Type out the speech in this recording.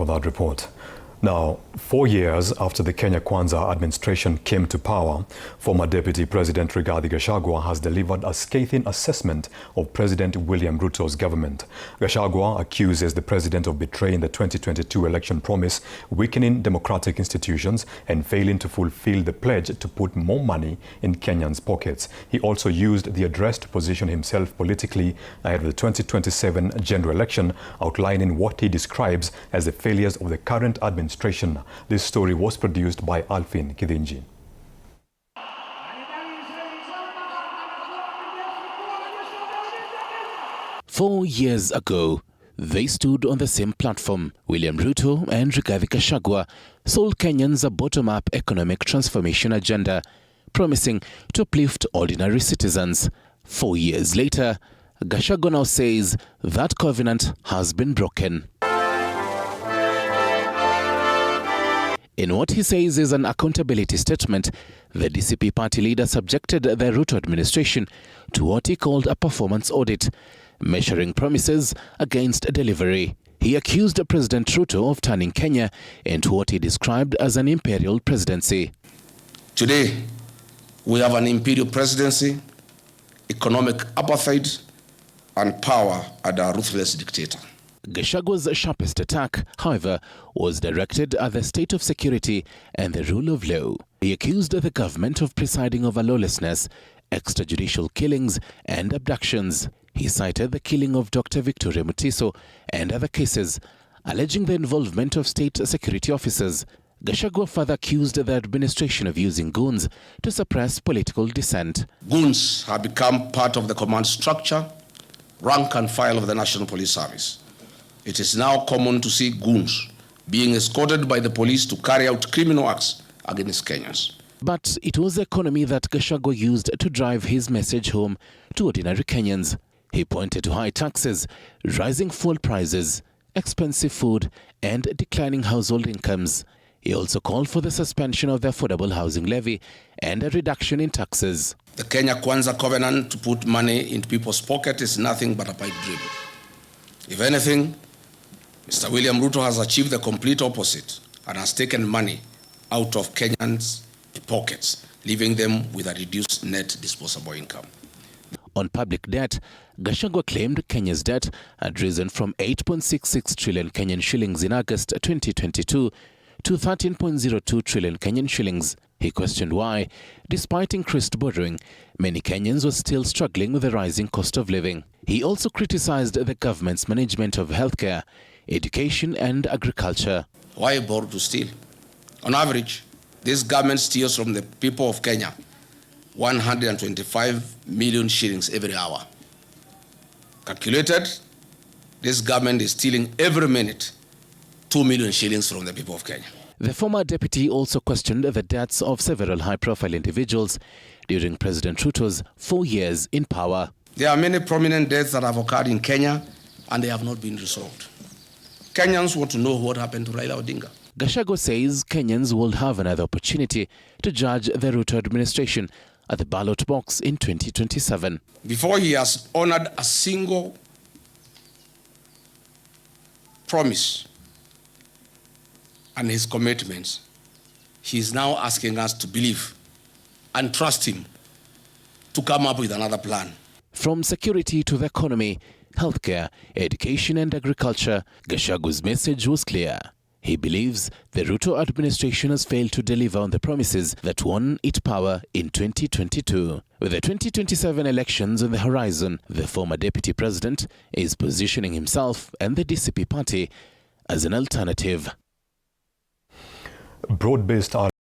for that report. Now, 4 years after the Kenya Kwanza administration came to power, former Deputy President Rigathi Gachagua has delivered a scathing assessment of President William Ruto's government. Gachagua accuses the president of betraying the 2022 election promise, weakening democratic institutions, and failing to fulfill the pledge to put more money in Kenyans' pockets. He also used the address to position himself politically ahead of the 2027 general election, outlining what he describes as the failures of the current administration. This story was produced by Alfin Kidinji. 4 years ago, they stood on the same platform. William Ruto and Rigathi Gachagua sold Kenyans a bottom-up economic transformation agenda, promising to uplift ordinary citizens. 4 years later, Gachagua now says that covenant has been broken. In what he says is an accountability statement, the DCP party leader subjected the Ruto administration to what he called a performance audit, measuring promises against delivery. He accused President Ruto of turning Kenya into what he described as an imperial presidency. Today, we have an imperial presidency, economic apartheid, and power under a ruthless dictator. Gachagua's sharpest attack, however, was directed at the state of security and the rule of law. He accused the government of presiding over lawlessness, extrajudicial killings, and abductions. He cited the killing of Dr. Victoria Mutiso and other cases, alleging the involvement of state security officers. Gachagua further accused the administration of using goons to suppress political dissent. Goons have become part of the command structure, rank and file of the National Police Service. It is now common to see goons being escorted by the police to carry out criminal acts against Kenyans. But it was the economy that Gachagua used to drive his message home to ordinary Kenyans. He pointed to high taxes, rising fuel prices, expensive food, and declining household incomes. He also called for the suspension of the affordable housing levy and a reduction in taxes. The Kenya Kwanza covenant to put money into people's pocket is nothing but a pipe dream. If anything, Mr. William Ruto has achieved the complete opposite and has taken money out of Kenyans' pockets, leaving them with a reduced net disposable income. On public debt, Gachagua claimed Kenya's debt had risen from 8.66 trillion Kenyan shillings in August 2022 to 13.02 trillion Kenyan shillings. He questioned why, despite increased borrowing, many Kenyans were still struggling with the rising cost of living. He also criticized the government's management of healthcare, education and agriculture. Why borrow to steal? On average, this government steals from the people of Kenya 125 million shillings every hour. Calculated, this government is stealing every minute 2 million shillings from the people of Kenya. The former deputy also questioned the deaths of several high-profile individuals during President Ruto's 4 years in power. There are many prominent deaths that have occurred in Kenya and they have not been resolved. Kenyans want to know what happened to Raila Odinga. Gachagua says Kenyans will have another opportunity to judge the Ruto administration at the ballot box in 2027. Before he has honored a single promise and his commitments, he is now asking us to believe and trust him to come up with another plan. From security to the economy, healthcare, education and agriculture, Gachagua's message was clear. He believes the Ruto administration has failed to deliver on the promises that won it power in 2022. With the 2027 elections on the horizon, the former deputy president is positioning himself and the DCP party as an alternative. Broad-based